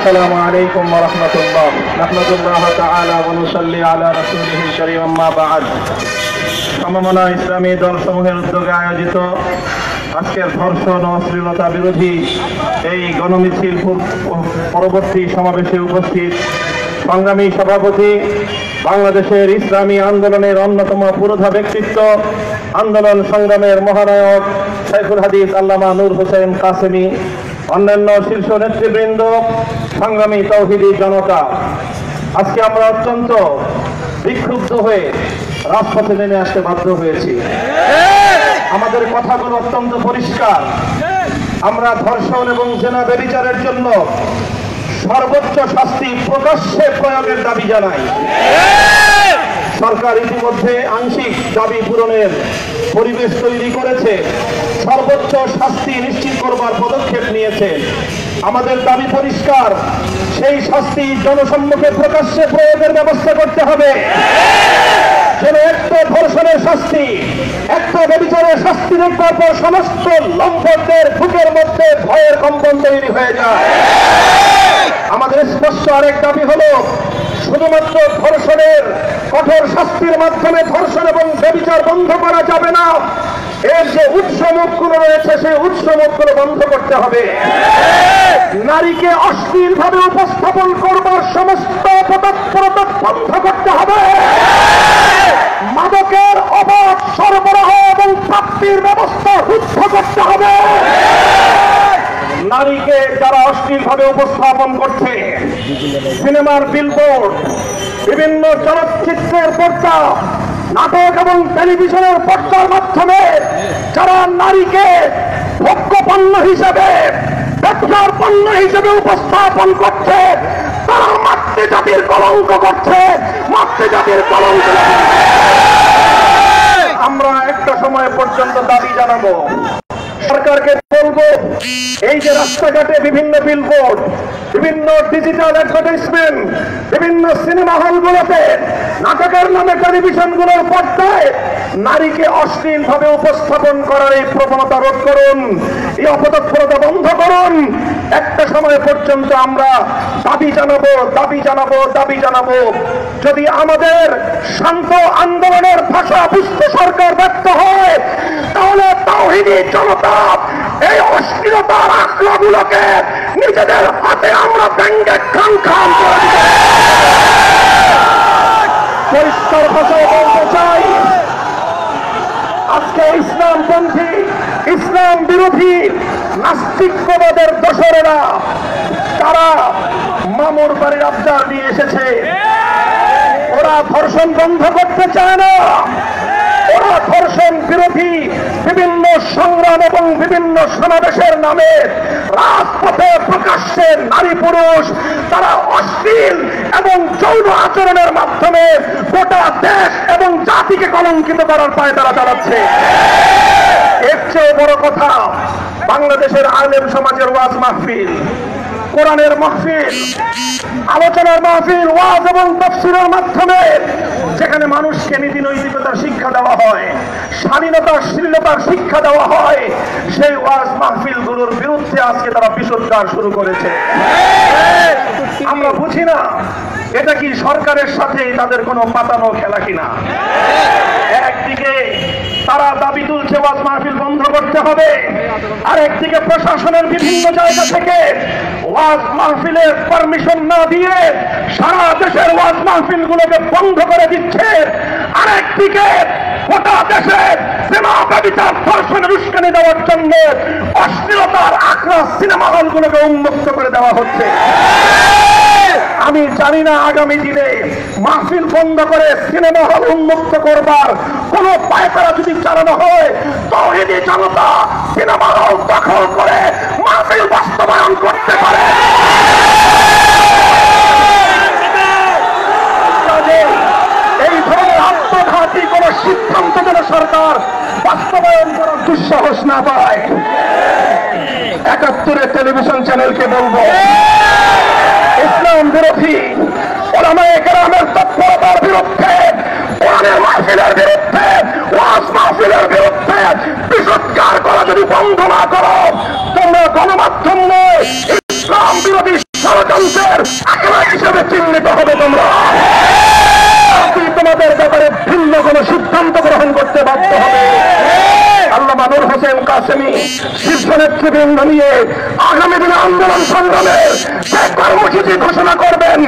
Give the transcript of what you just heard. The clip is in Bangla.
السلام عليكم ورحمة الله نحمد الله تعالى ونصلي على رسوله الكريم أما بعد সমমনা ইসলামী দল সমূহের উদ্যোগে আয়োজিত আজকের ধর্ষণ ও অশ্লীলতা বিরোধী এই গণমিছিল পরবর্তী সমাবেশে উপস্থিত সংগ্রামী সভাপতি, বাংলাদেশের ইসলামী আন্দোলনের অন্যতম পুরোধা ব্যক্তিত্ব, আন্দোলন সংগ্রামের মহানায়ক শাইখুল হাদিস আল্লামা নূর হোসেন কাসেমি, অন্যান্য শীর্ষ নেতৃবৃন্দ, সংগ্রামী তাওহীদি জনতা, আজকে আমরা অত্যন্ত বিক্ষুব্ধ হয়ে রাজপথে নেমে আসতে বাধ্য হয়েছি। আমাদের কথাগুলো অত্যন্ত পরিষ্কার। আমরা ধর্ষণ এবং জেনা ব্যভিচারের জন্য সর্বোচ্চ শাস্তি প্রকাশ্যে প্রয়োগের দাবি জানাই। সরকার ইতিমধ্যে আংশিক দাবি পূরণের পরিবেশ তৈরি করেছে, সর্বোচ্চ শাস্তি নিশ্চিত করবার পদক্ষেপ নিয়েছে। আমাদের দাবি পরিষ্কার, সেই শাস্তি জনসম্মুখে প্রকাশ্যে প্রয়োগের ব্যবস্থা করতে হবে। যেন একটা ধর্ষণের শাস্তি, একটা ব্যভিচারের শাস্তি দেখবার পর সমস্ত লম্পটদের বুকের মধ্যে ভয়ের কম্পন তৈরি হয়ে যায়। আমাদের স্পষ্ট আরেক দাবি হলো, শুধুমাত্র ধর্ষণের কঠোর শাস্তির মাধ্যমে ধর্ষণ এবং ব্যভিচার বন্ধ করা যাবে না, এর যে উৎস মুখগুলো রয়েছে সেই উৎস মুখগুলো বন্ধ করতে হবে। নারীকে অশ্লীল ভাবে উপস্থাপন করবার সমস্ত তৎপরতা বন্ধ করতে হবে। মাদকের অবাধ সরবরাহ এবং প্রাপ্তির ব্যবস্থা রুদ্ধ করতে হবে। নারীকে যারা অশ্লীল ভাবে উপস্থাপন করছে, সিনেমার বিলবোর্ড, বিভিন্ন চলচ্চিত্রের পর্দা, নাটক এবং টেলিভিশনের পর্দার মাধ্যমে যারা নারীকে ভোগ্য পণ্য হিসেবে, ব্যবসার পণ্য হিসেবে উপস্থাপন করছে, তারা মাতৃজাতির কলঙ্ক করছে, মাতৃজাতির কলঙ্ক। আমরা একটা সময় পর্যন্ত দাবি জানাবো, সরকারকে বলবো, এই যে রাস্তাঘাটে বিভিন্ন বিলবোর্ড, বিভিন্ন ডিজিটাল অ্যাডভার্টাইজমেন্ট, বিভিন্ন সিনেমা হলগুলোতে নাটকের নামে টেলিভিশনগুলোর পর্দায় নারীকে অশ্লীল ভাবে উপস্থাপন করার এই প্রবণতা রোধ করুন, এই অপতৎপরতা বন্ধ করুন। একটা সময় পর্যন্ত আমরা দাবি জানাবো, দাবি জানাবো, দাবি জানাবো। যদি আমাদের শান্ত আন্দোলনের ভাষা বুঝতে সরকার ব্যর্থ হয়, তাহলে তাওহীদি জনতা এই অশ্লীলতার আখড়াগুলোকে নিজেদের হাতে আমরা ভেঙে খান খান করে দিব। পরিষ্কার ভাষায় বলতে চাই, আজকে ইসলামপন্থী, ইসলাম বিরোধী নাস্তিকবাদের দোসরেরা তারা মামুর বাড়ির আবদার নিয়ে এসেছে। ওরা ধর্ষণ বন্ধ করতে চায় না, ওরা ধর্ষণ বিরোধী বিভিন্ন সংগ্রাম এবং বিভিন্ন সমাবেশের নামে রাজপথে প্রকাশ্যে নারী পুরুষ তারা অশ্লীল এবং যৌন আচরণের মাধ্যমে গোটা দেশ এবং জাতিকে কলঙ্কিত করার পায়ে তারা চালাচ্ছে। এর চেয়ে বড় কথা, বাংলাদেশের আলেম সমাজের ওয়াজ মাহফিল, কোরআনের মাহফিল, আলোচনার মাহফিল, ওয়াজ এবং তাফসীরের মাধ্যমে যেখানে মানুষকে নীতি নৈতিকতার শিক্ষা দেওয়া হয়, স্বাধীনতা শ্লীলতার শিক্ষা দেওয়া হয়, সেই ওয়াজ মাহফিলগুলোর বিরুদ্ধে আজকে তারা বিষোদ্গার শুরু করেছে। আমরা বুঝি না এটা কি সরকারের সাথে তাদের কোনো পাতানো খেলা কিনা। একদিকে তারা দাবি তুলছে ওয়াজ মাহফিল বন্ধ করতে হবে, আর একদিকে প্রশাসনের বিভিন্ন জায়গা থেকে ওয়াজ মাহফিলের পারমিশন না দিয়ে সারা দেশের ওয়াজ মাহফিলগুলোকে বন্ধ করে দিচ্ছে। আর একদিকে গোটা দেশে সিনেমা ব্যভিচার ধর্ষণের উস্কানি দেওয়ার জন্য অশ্লীলতার আখড়া সিনেমা হলগুলোকে উন্মুক্ত করে দেওয়া হচ্ছে। আমি জানি না আগামী দিনে মাহফিল বন্ধ করে সিনেমা হল উন্মুক্ত করবার কোন পায়তারা যদি চালানো হয়, তাওহীদি জনতা সিনেমা হল দখল করে মাহফিল বাস্তবায়ন করতে পারে। এই ধরনের আত্মঘাতী কোন সিদ্ধান্ত যেন সরকার বাস্তবায়ন করার দুঃসাহস না পায়। ৭১-এর টেলিভিশন চ্যানেলকে বলবো, ইসলাম বিরোধী উলামায়ে কেরামের তৎপরতার বিরুদ্ধে, কোরআনের মাহফিলের বিরুদ্ধে, ওয়াজ মাহফিলের বিরুদ্ধে বিষোদ্গার করা যদি বন্ধ না করো, তোমরা গণমাধ্যম নয়, ইসলাম বিরোধী ষড়যন্ত্রের আখড়া হিসেবে চিহ্নিত হবে তোমরা। তোমাদের ব্যাপারে ভিন্ন কোন সিদ্ধান্ত গ্রহণ করতে বাধ্য হবে। আল্লামা নূর হোসেন কাসেমী শীর্ষ নেতৃবৃন্দ নিয়ে আগামী দিনে আন্দোলন সংগ্রামের যে কর্মসূচি ঘোষণা করবেন,